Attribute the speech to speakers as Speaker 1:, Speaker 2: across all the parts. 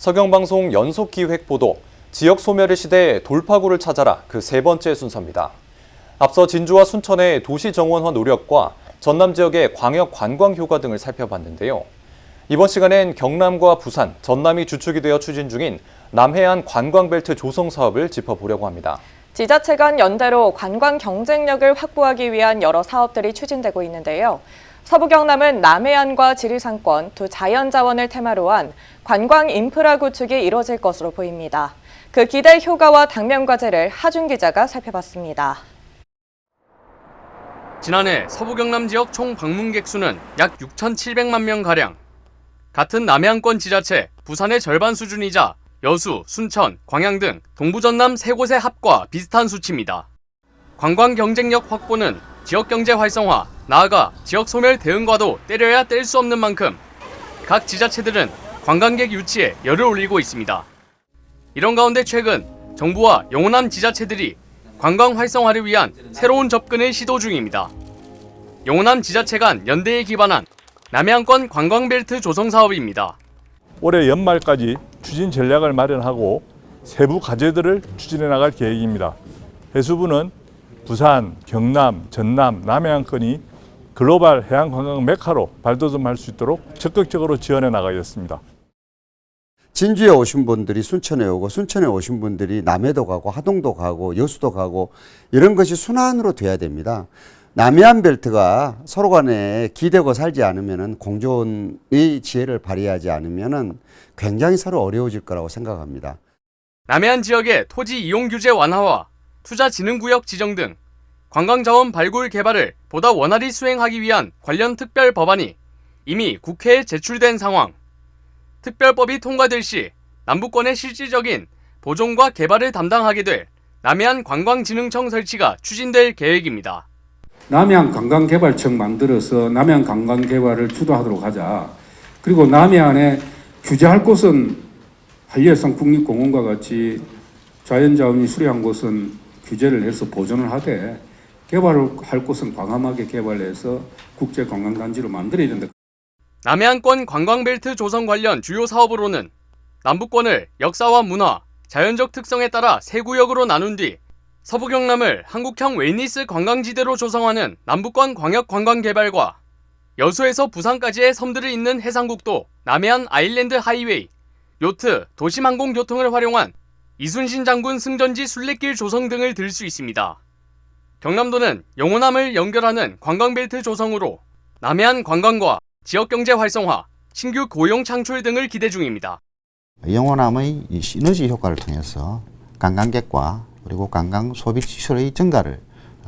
Speaker 1: 서경방송 연속기획 보도, 지역 소멸의 시대 돌파구를 찾아라 그 세 번째 순서입니다. 앞서 진주와 순천의 도시 정원화 노력과 전남 지역의 광역 관광 효과 등을 살펴봤는데요. 이번 시간엔 경남과 부산, 전남이 주축이 되어 추진 중인 남해안 관광벨트 조성 사업을 짚어보려고 합니다.
Speaker 2: 지자체 간 연대로 관광 경쟁력을 확보하기 위한 여러 사업들이 추진되고 있는데요. 서부 경남은 남해안과 지리산권 두 자연자원을 테마로 한 관광 인프라 구축이 이뤄질 것으로 보입니다. 그 기대 효과와 당면 과제를 하준 기자가 살펴봤습니다.
Speaker 3: 지난해 서부 경남 지역 총 방문객 수는 약 6,700만 명가량. 같은 남해안권 지자체 부산의 절반 수준이자 여수, 순천, 광양 등 동부 전남 세 곳의 합과 비슷한 수치입니다. 관광 경쟁력 확보는 지역 경제 활성화, 나아가 지역 소멸 대응과도 때려야 뗄 수 없는 만큼 각 지자체들은 관광객 유치에 열을 올리고 있습니다. 이런 가운데 최근 정부와 영호남 지자체들이 관광 활성화를 위한 새로운 접근을 시도 중입니다. 영호남 지자체 간 연대에 기반한 남해안권 관광벨트 조성 사업입니다.
Speaker 4: 올해 연말까지 추진 전략을 마련하고 세부 과제들을 추진해 나갈 계획입니다. 해수부는 부산, 경남, 전남, 남해안권이 글로벌 해양관광 메카로 발돋움할 수 있도록 적극적으로 지원해 나가겠습니다.
Speaker 5: 진주에 오신 분들이 순천에 오고 순천에 오신 분들이 남해도 가고 하동도 가고 여수도 가고 이런 것이 순환으로 돼야 됩니다. 남해안 벨트가 서로 간에 기대고 살지 않으면 공존의 지혜를 발휘하지 않으면 굉장히 서로 어려워질 거라고 생각합니다.
Speaker 3: 남해안 지역의 토지 이용 규제 완화와 투자진흥구역 지정 등 관광자원 발굴 개발을 보다 원활히 수행하기 위한 관련 특별 법안이 이미 국회에 제출된 상황. 특별법이 통과될 시 남부권의 실질적인 보존과 개발을 담당하게 될 남해안 관광진흥청 설치가 추진될 계획입니다.
Speaker 6: 남해안 관광개발청 만들어서 남해안 관광개발을 주도하도록 하자. 그리고 남해안에 규제할 곳은 한리해상 국립공원과 같이 자연자원이 수려한 곳은 규제를 해서 보존을 하되 개발을 할 곳은 과감하게 개발해서 국제관광단지로 만들어야 된다.
Speaker 3: 남해안권 관광벨트 조성 관련 주요 사업으로는 남부권을 역사와 문화, 자연적 특성에 따라 세 구역으로 나눈 뒤 서부 경남을 한국형 웰니스 관광지대로 조성하는 남부권 광역관광개발과 여수에서 부산까지의 섬들을 잇는 해상국도 남해안 아일랜드 하이웨이, 요트, 도심항공교통을 활용한 이순신 장군 승전지 순례길 조성 등을 들 수 있습니다. 경남도는 영호남을 연결하는 관광벨트 조성으로 남해안 관광과 지역경제 활성화, 신규 고용 창출 등을 기대 중입니다.
Speaker 7: 영호남의 이 시너지 효과를 통해서 관광객과 그리고 관광 소비 시설의 증가를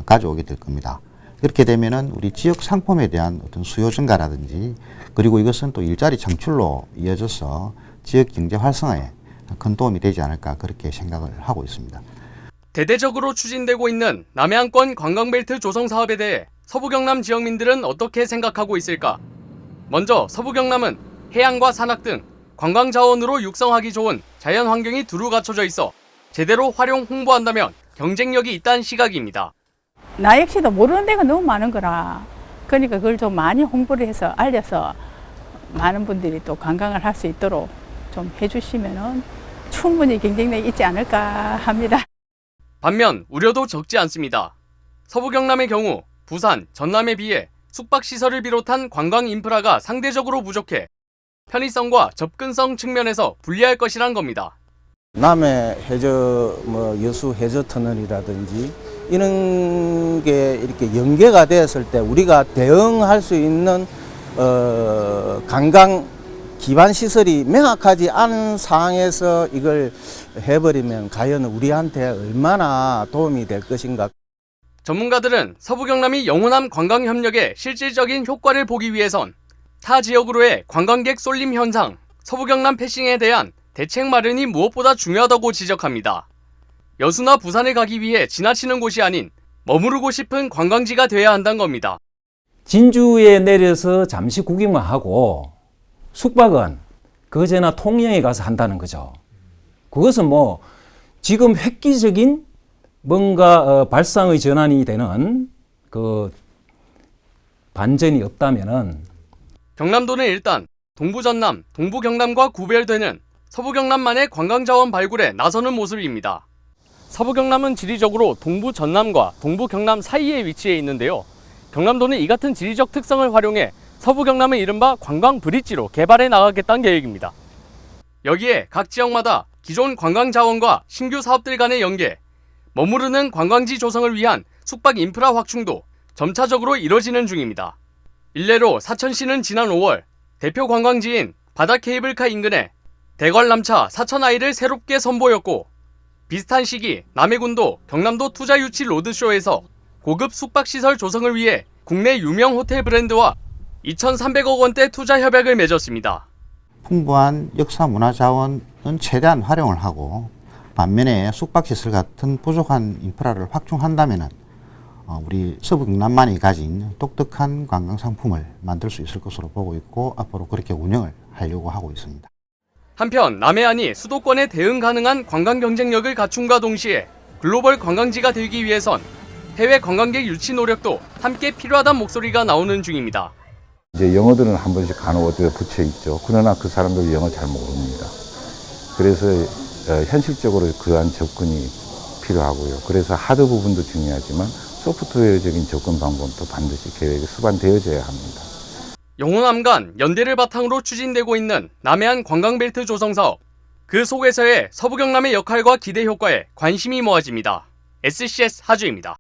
Speaker 7: 가져오게 될 겁니다. 그렇게 되면은 우리 지역 상품에 대한 어떤 수요 증가라든지 그리고 이것은 또 일자리 창출로 이어져서 지역 경제 활성화에 큰 도움이 되지 않을까 그렇게 생각을 하고 있습니다.
Speaker 3: 대대적으로 추진되고 있는 남해안권 관광벨트 조성 사업에 대해 서부 경남 지역민들은 어떻게 생각하고 있을까? 먼저 서부 경남은 해양과 산악 등 관광 자원으로 육성하기 좋은 자연 환경이 두루 갖춰져 있어 제대로 활용 홍보한다면 경쟁력이 있다는 시각입니다.
Speaker 8: 나 역시도 모르는 데가 너무 많은 거라. 그러니까 그걸 좀 많이 홍보를 해서 알려서 많은 분들이 또 관광을 할 수 있도록 좀 해주시면은 충분히 경쟁력이 있지 않을까 합니다.
Speaker 3: 반면 우려도 적지 않습니다. 서부 경남의 경우 부산, 전남에 비해 숙박시설을 비롯한 관광 인프라가 상대적으로 부족해 편의성과 접근성 측면에서 불리할 것이란 겁니다.
Speaker 9: 남해 해저 여수 해저 터널이라든지 이런 게 이렇게 연계가 되었을 때 우리가 대응할 수 있는 관광 기반 시설이 명확하지 않은 상황에서 이걸 해버리면 과연 우리한테 얼마나 도움이 될 것인가.
Speaker 3: 전문가들은 서부 경남이 영호남 관광 협력의 실질적인 효과를 보기 위해선 타 지역으로의 관광객 쏠림 현상, 서부 경남 패싱에 대한 대책 마련이 무엇보다 중요하다고 지적합니다. 여수나 부산에 가기 위해 지나치는 곳이 아닌 머무르고 싶은 관광지가 돼야 한다는 겁니다.
Speaker 10: 진주에 내려서 잠시 구경만 하고 숙박은 거제나 통영에 가서 한다는 거죠. 그것은 뭐 지금 획기적인 뭔가 발상의 전환이 되는 그 반전이 없다면은
Speaker 3: 경남도는 일단 동부 전남, 동부 경남과 구별되는 서부 경남만의 관광 자원 발굴에 나서는 모습입니다. 서부 경남은 지리적으로 동부 전남과 동부 경남 사이에 위치해 있는데요. 경남도는 이 같은 지리적 특성을 활용해 서부 경남의 이른바 관광 브릿지로 개발해 나가겠다는 계획입니다. 여기에 각 지역마다 기존 관광 자원과 신규 사업들 간의 연계, 머무르는 관광지 조성을 위한 숙박 인프라 확충도 점차적으로 이뤄지는 중입니다. 일례로 사천시는 지난 5월 대표 관광지인 바다 케이블카 인근에 대관람차 사천아이를 새롭게 선보였고, 비슷한 시기 남해군도 경남도 투자유치 로드쇼에서 고급 숙박시설 조성을 위해 국내 유명 호텔 브랜드와 2,300억 원대 투자 협약을 맺었습니다.
Speaker 7: 풍부한 역사 문화 자원은 최대한 활용을 하고, 반면에 숙박시설 같은 부족한 인프라를 확충한다면 우리 서부 경남만이 가진 독특한 관광 상품을 만들 수 있을 것으로 보고 있고, 앞으로 그렇게 운영을 하려고 하고 있습니다.
Speaker 3: 한편 남해안이 수도권에 대응 가능한 관광 경쟁력을 갖춤과 동시에 글로벌 관광지가 되기 위해선 해외 관광객 유치 노력도 함께 필요하다는 목소리가 나오는 중입니다.
Speaker 11: 이제 영어들은 한 번씩 간혹 어디에 붙여 있죠. 그러나 그 사람들 영어 잘 모릅니다. 그래서 현실적으로 그러한 접근이 필요하고요. 그래서 하드 부분도 중요하지만 소프트웨어적인 접근 방법도 반드시 계획에 수반되어져야 합니다.
Speaker 3: 영호남 간 연대를 바탕으로 추진되고 있는 남해안 관광벨트 조성 사업. 그 속에서의 서부 경남의 역할과 기대 효과에 관심이 모아집니다. SCS 하주입니다.